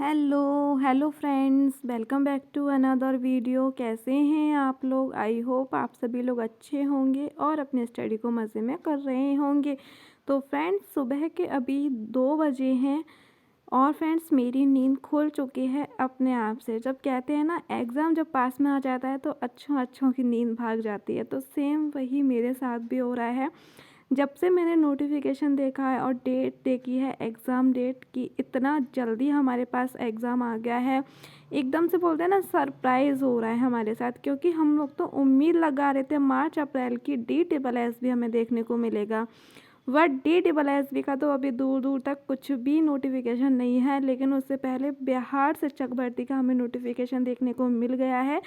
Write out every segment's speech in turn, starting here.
Hello friends, welcome back to another video. कैसे हैं आप लोग? आई होप आप सभी लोग अच्छे होंगे और अपने स्टडी को मज़े में कर रहे होंगे। तो फ्रेंड्स, सुबह के अभी 2 बजे हैं और फ्रेंड्स मेरी नींद खुल चुकी है अपने आप से। जब कहते हैं ना, एग्ज़ाम जब पास में आ जाता है तो अच्छों की नींद भाग जाती है, तो सेम वही मेरे साथ भी हो रहा है। जब से मैंने नोटिफिकेशन देखा है और डेट देखी है एग्ज़ाम डेट की, इतना जल्दी हमारे पास एग्ज़ाम आ गया है। एकदम से बोलते हैं ना, सरप्राइज़ हो रहा है हमारे साथ, क्योंकि हम लोग तो उम्मीद लगा रहे थे मार्च अप्रैल की DSSB हमें देखने को मिलेगा। बट DSSB का तो अभी दूर दूर तक कुछ भी नोटिफिकेशन नहीं है, लेकिन उससे पहले बिहार शिक्षक भर्ती का हमें नोटिफिकेशन देखने को मिल गया है।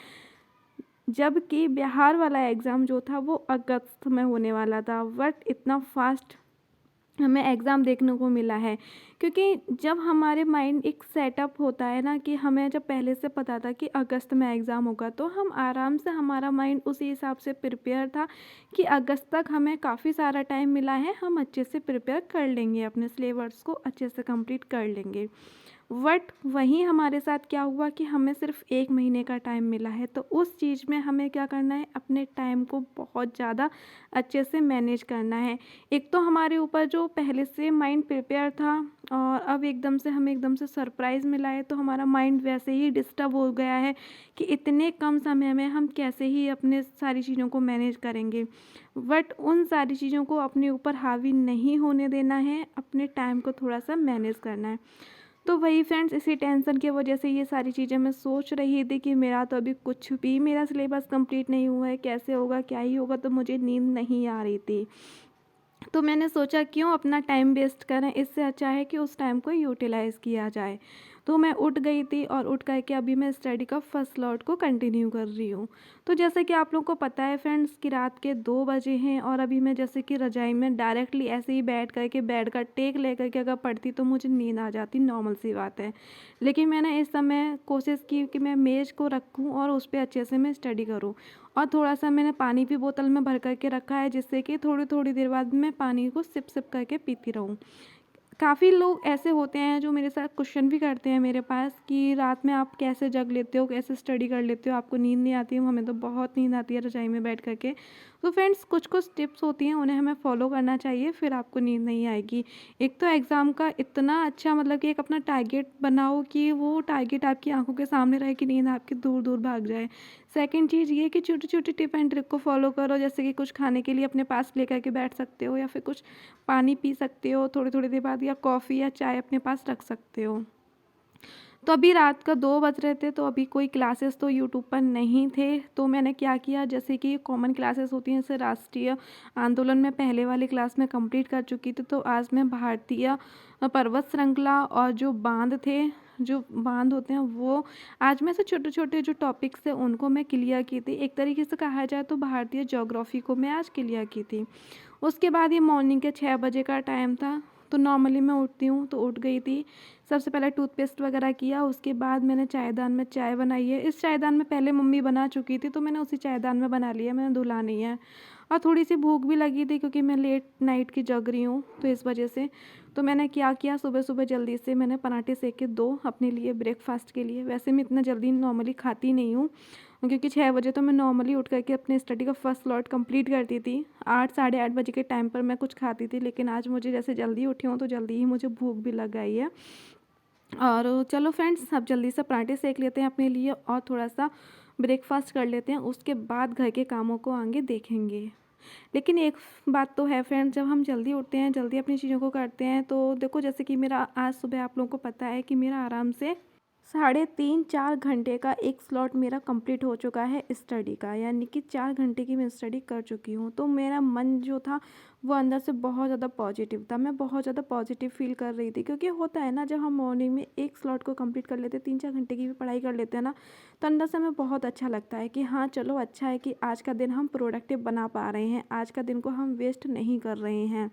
जबकि बिहार वाला एग्ज़ाम जो था वो अगस्त में होने वाला था, बट इतना फास्ट हमें एग्ज़ाम देखने को मिला है। क्योंकि जब हमारे माइंड एक सेटअप होता है ना, कि हमें जब पहले से पता था कि अगस्त में एग्ज़ाम होगा, तो हम आराम से, हमारा माइंड उसी हिसाब से प्रिपेयर था कि अगस्त तक हमें काफ़ी सारा टाइम मिला है, हम अच्छे से प्रिपेयर कर लेंगे, अपने सिलेबस को अच्छे से कंप्लीट कर लेंगे। बट वहीं हमारे साथ क्या हुआ कि हमें सिर्फ 1 महीने का टाइम मिला है। तो उस चीज़ में हमें क्या करना है, अपने टाइम को बहुत ज़्यादा अच्छे से मैनेज करना है। एक तो हमारे ऊपर जो पहले से माइंड प्रिपेयर था, और अब हमें एकदम से सरप्राइज़ मिला है, तो हमारा माइंड वैसे ही डिस्टर्ब हो गया है कि इतने कम समय में हम कैसे ही अपने सारी चीज़ों को मैनेज करेंगे। बट उन सारी चीज़ों को अपने ऊपर हावी नहीं होने देना है, अपने टाइम को थोड़ा सा मैनेज करना है। तो वही फ्रेंड्स, इसी टेंशन की वजह से ये सारी चीज़ें मैं सोच रही थी कि मेरा तो अभी कुछ भी, मेरा सिलेबस कंप्लीट नहीं हुआ है, कैसे होगा, क्या ही होगा, तो मुझे नींद नहीं आ रही थी। तो मैंने सोचा क्यों अपना टाइम वेस्ट करें, इससे अच्छा है कि उस टाइम को यूटिलाइज़ किया जाए। तो मैं उठ गई थी और उठ करके अभी मैं स्टडी का फर्स्ट स्लॉट को कंटिन्यू कर रही हूँ। तो जैसे कि आप लोग को पता है फ्रेंड्स, कि रात के 2 बजे हैं और अभी मैं जैसे कि रज़ाई में डायरेक्टली ऐसे ही बैठ करके बेड का टेक लेकर के अगर पढ़ती तो मुझे नींद आ जाती, नॉर्मल सी बात है। लेकिन मैंने इस समय कोशिश की कि मैं मेज़ को रखूँ और उस पर अच्छे से मैं स्टडी करूँ। और थोड़ा-सा मैंने पानी भी बोतल में भर कर के रखा है, जिससे कि थोड़ी-थोड़ी देर बाद मैं पानी को सिप-सिप करके पीती रहूँ। काफ़ी लोग ऐसे होते हैं जो मेरे साथ क्वेश्चन भी करते हैं मेरे पास, कि रात में आप कैसे जग लेते हो, कैसे स्टडी कर लेते हो, आपको नींद नहीं आती? हमें तो बहुत नींद आती है रज़ाई में बैठ कर के। तो फ्रेंड्स, कुछ-कुछ टिप्स होती हैं, उन्हें हमें फ़ॉलो करना चाहिए, फिर आपको नींद नहीं आएगी। एक तो एग्ज़ाम का इतना अच्छा, मतलब कि एक अपना टारगेट बनाओ कि वो टारगेट आपकी आँखों के सामने रहे, कि नींद आपकी दूर-दूर भाग जाए। सेकंड चीज़ ये कि छोटी-छोटी टिप एंड ट्रिक को फ़ॉलो करो, जैसे कि कुछ खाने के लिए अपने पास लेकर के बैठ सकते हो, या फिर कुछ पानी पी सकते हो थोड़ी-थोड़ी देर बाद, या कॉफ़ी या चाय अपने पास रख सकते हो। तो अभी रात का 2 बज रहे थे, तो अभी कोई क्लासेस तो यूट्यूब पर नहीं थे, तो मैंने क्या किया, जैसे कि कॉमन क्लासेस होती हैं, जैसे राष्ट्रीय आंदोलन में पहले वाली क्लास में कंप्लीट कर चुकी थी, तो आज मैं भारतीय पर्वत श्रृंखला और जो बांध होते हैं वो, आज मैं से छोटे-छोटे जो टॉपिक्स थे उनको मैं क्लियर की थी। एक तरीके से कहा जाए तो भारतीय ज्योग्राफी को मैं आज क्लियर की थी। उसके बाद ये मॉर्निंग के 6 बजे का टाइम था, तो नॉर्मली मैं उठती हूँ, तो उठ गई थी। सबसे पहले टूथपेस्ट वगैरह किया, उसके बाद मैंने चायदान में चाय बनाई है। इस चायदान में पहले मम्मी बना चुकी थी, तो मैंने उसी चायदान में बना लिया, मैंने धुला नहीं है। और थोड़ी-सी भूख भी लगी थी, क्योंकि मैं लेट नाइट की जग रही हूँ, तो इस वजह से। तो मैंने क्या किया, सुबह-सुबह जल्दी से मैंने पराठे सेके 2 अपने लिए ब्रेकफ़ास्ट के लिए। वैसे मैं इतना जल्दी नॉर्मली खाती नहीं हूँ, क्योंकि 6 बजे तो मैं नॉर्मली उठ करके अपने स्टडी का फर्स्ट स्लॉट कंप्लीट करती थी। 8 साढ़े 8 बजे के टाइम पर मैं कुछ खाती थी, लेकिन आज मुझे जैसे जल्दी उठी हूँ, तो जल्दी ही मुझे भूख भी लग गई है। और चलो फ्रेंड्स, अब जल्दी से पराठे सेक लेते हैं अपने लिए और थोड़ा-सा ब्रेकफ़ास्ट कर लेते हैं, उसके बाद घर के कामों को आगे देखेंगे। लेकिन एक बात तो है फ्रेंड्स, जब हम जल्दी उठते हैं, जल्दी अपनी चीज़ों को करते हैं, तो देखो जैसे कि मेरा आज सुबह, आप लोगों को पता है कि मेरा आराम से साढ़े 3-4 घंटे का एक स्लॉट मेरा कंप्लीट हो चुका है स्टडी का, यानी कि 4 घंटे की मैं स्टडी कर चुकी हूँ। तो मेरा मन जो था वो अंदर से बहुत ज़्यादा पॉजिटिव था, मैं बहुत ज़्यादा पॉजिटिव फील कर रही थी, क्योंकि होता है ना, जब हम मॉर्निंग में एक स्लॉट को कंप्लीट कर लेते हैं, 3-4 घंटे की भी पढ़ाई कर लेते हैं ना, तो अंदर से हमें बहुत अच्छा लगता है कि हाँ चलो, अच्छा है कि आज का दिन हम प्रोडक्टिव बना पा रहे हैं, आज का दिन को हम वेस्ट नहीं कर रहे हैं।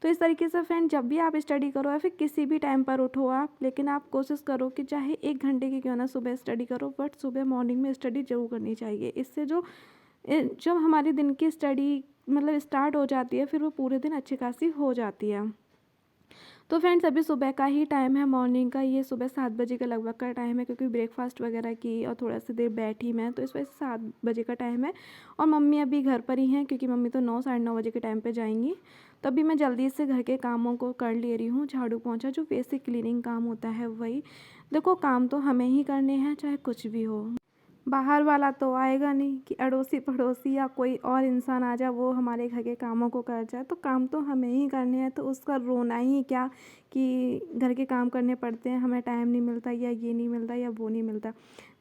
तो इस तरीके से फ्रेंड, जब भी आप स्टडी करो या फिर किसी भी टाइम पर उठो आप, लेकिन आप कोशिश करो कि चाहे 1 घंटे की क्यों ना सुबह स्टडी करो, बट सुबह मॉर्निंग में स्टडी ज़रूर करनी चाहिए। इससे जब हमारे दिन की स्टडी मतलब स्टार्ट हो जाती है, फिर वो पूरे दिन अच्छी खासी हो जाती है। तो फ्रेंड्स अभी सुबह का ही टाइम है, मॉर्निंग का, ये सुबह 7 बजे के लगभग का टाइम है, क्योंकि ब्रेकफास्ट वगैरह की और थोड़ा सी देर बैठी मैं, तो इस वजह से 7 बजे का टाइम है। और मम्मी अभी घर पर ही हैं, क्योंकि मम्मी तो 9 साढ़े 9 बजे के टाइम पे जाएंगी। तो अभी मैं जल्दी से घर के कामों को कर ले रही हूँ, झाड़ू पोंछा, जो बेसिक क्लीनिंग काम होता है वही। देखो काम तो हमें ही करने हैं, चाहे कुछ भी हो। बाहर वाला तो आएगा नहीं कि अड़ोसी पड़ोसी या कोई और इंसान आ जाए वो हमारे घर के कामों को कर जाए। तो काम तो हमें ही करने हैं, तो उसका रोना ही क्या कि घर के काम करने पड़ते हैं, हमें टाइम नहीं मिलता, या ये नहीं मिलता, या वो नहीं मिलता।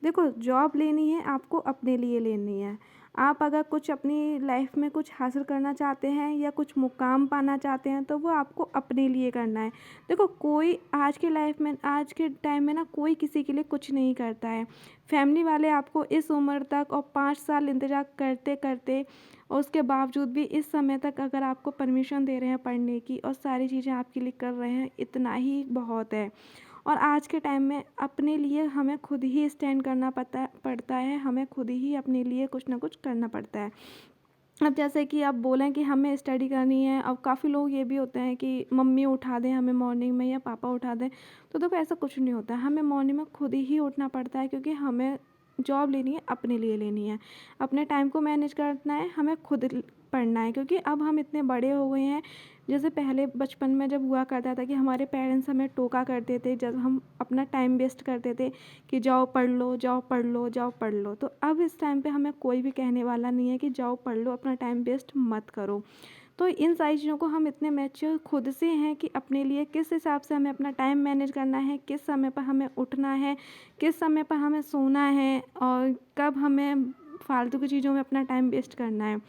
देखो जॉब लेनी है आपको, अपने लिए लेनी है। आप अगर कुछ अपनी लाइफ में कुछ हासिल करना चाहते हैं या कुछ मुकाम पाना चाहते हैं, तो वो आपको अपने लिए करना है। देखो कोई आज के लाइफ में, आज के टाइम में ना, कोई किसी के लिए कुछ नहीं करता है। फैमिली वाले आपको इस उम्र तक और 5 साल इंतज़ार करते करते, और उसके बावजूद भी इस समय तक अगर आपको परमिशन दे रहे हैं पढ़ने की और सारी चीज़ें आपके लिए कर रहे हैं, इतना ही बहुत है। और आज के टाइम में अपने लिए हमें खुद ही स्टैंड करना पड़ता है, हमें खुद ही अपने लिए कुछ ना कुछ करना पड़ता है। अब जैसे कि आप बोलें कि हमें स्टडी करनी है, अब काफ़ी लोग ये भी होते हैं कि मम्मी उठा दें हमें मॉर्निंग में, या पापा उठा दें। तो देखो ऐसा कुछ नहीं होता है, हमें मॉर्निंग में खुद ही उठना पड़ता है, क्योंकि हमें जॉब लेनी है, अपने लिए लेनी है, अपने टाइम को मैनेज करना है, हमें खुद पढ़ना है। क्योंकि अब हम इतने बड़े हो गए हैं, जैसे पहले बचपन में जब हुआ करता था कि हमारे पेरेंट्स हमें टोका करते थे जब हम अपना टाइम वेस्ट करते थे कि जाओ पढ़ लो, जाओ पढ़ लो, जाओ पढ़ लो। तो अब इस टाइम पे हमें कोई भी कहने वाला नहीं है कि जाओ पढ़ लो, अपना टाइम वेस्ट मत करो। तो इन सारी चीज़ों को हम इतने मैच्योर खुद से हैं कि अपने लिए किस हिसाब से हमें अपना टाइम मैनेज करना है, किस समय पर हमें उठना है, किस समय पर हमें सोना है, और कब हमें फालतू की चीज़ों में अपना टाइम वेस्ट करना है।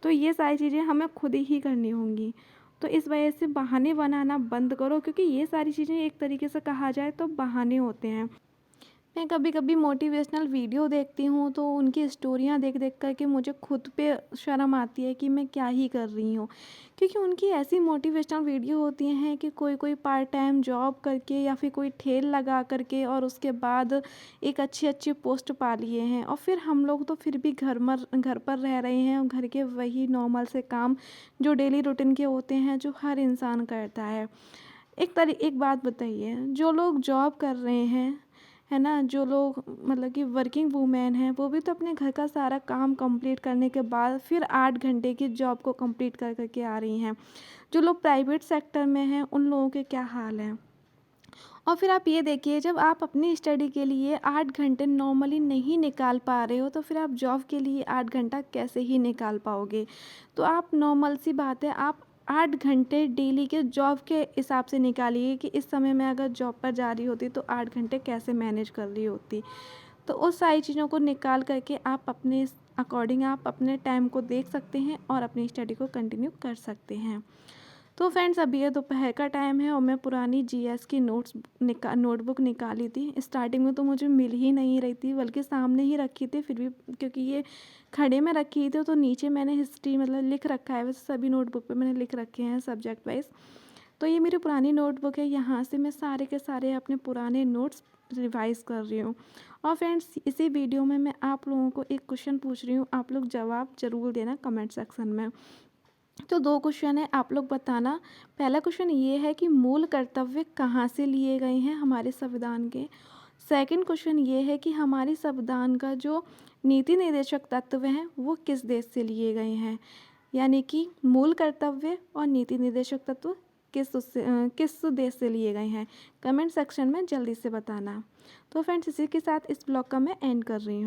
तो ये सारी चीज़ें हमें खुद ही करनी होंगी। तो इस वजह से बहाने बनाना बंद करो, क्योंकि ये सारी चीज़ें एक तरीके से कहा जाए तो बहाने होते हैं। मैं कभी कभी मोटिवेशनल वीडियो देखती हूँ, तो उनकी स्टोरियाँ देख देख कर के मुझे खुद पे शर्म आती है कि मैं क्या ही कर रही हूँ। क्योंकि उनकी ऐसी मोटिवेशनल वीडियो होती हैं कि कोई कोई पार्ट टाइम जॉब करके या फिर कोई ठेल लगा करके, और उसके बाद एक अच्छी अच्छी पोस्ट पा लिए हैं, और फिर हम लोग तो फिर भी घर पर रह रहे हैं, और घर के वही नॉर्मल से काम जो डेली रूटीन के होते हैं, जो हर इंसान करता है। एक बात बताइए, जो लोग जॉब कर रहे हैं, है ना, जो लोग मतलब कि वर्किंग वूमेन हैं, वो भी तो अपने घर का सारा काम कंप्लीट करने के बाद फिर 8 घंटे की जॉब को कंप्लीट कर करके आ रही हैं। जो लोग प्राइवेट सेक्टर में हैं, उन लोगों के क्या हाल हैं। और फिर आप ये देखिए, जब आप अपनी स्टडी के लिए 8 घंटे नॉर्मली नहीं निकाल पा रहे हो, तो फिर आप जॉब के लिए 8 घंटा कैसे ही निकाल पाओगे। तो आप नॉर्मल सी बात है, आप 8 घंटे डेली के जॉब के हिसाब से निकालिए कि इस समय मैं अगर जॉब पर जा रही होती तो 8 घंटे कैसे मैनेज कर रही होती। तो उस सारी चीज़ों को निकाल करके आप अपने अकॉर्डिंग आप अपने टाइम को देख सकते हैं और अपनी स्टडी को कंटिन्यू कर सकते हैं। तो फ्रेंड्स अभी ये दोपहर का टाइम है, और मैं पुरानी जीएस की नोटबुक निकाली थी। स्टार्टिंग में तो मुझे मिल ही नहीं रही थी, बल्कि सामने ही रखी थी, फिर भी क्योंकि ये खड़े में रखी थी तो नीचे मैंने हिस्ट्री मतलब लिख रखा है, वैसे सभी नोटबुक पे मैंने लिख रखे हैं सब्जेक्ट वाइज। तो ये मेरी पुरानी नोटबुक है, यहाँ से मैं सारे के सारे अपने पुराने नोट्स रिवाइज़ कर रही हूँ। और फ्रेंड्स इसी वीडियो में मैं आप लोगों को एक क्वेश्चन पूछ रही हूँ, आप लोग जवाब ज़रूर देना कमेंट सेक्शन में। तो 2 क्वेश्चन है, आप लोग बताना। पहला क्वेश्चन ये है कि मूल कर्तव्य कहाँ से लिए गए हैं हमारे संविधान के। सेकंड क्वेश्चन ये है कि हमारे संविधान का जो नीति निर्देशक तत्व हैं वो किस देश से लिए गए हैं। यानी कि मूल कर्तव्य और नीति निर्देशक तत्व किस देश से लिए गए हैं, कमेंट सेक्शन में जल्दी से बताना। तो फ्रेंड्स इसी के साथ इस ब्लॉग का मैं एंड कर रही हूँ।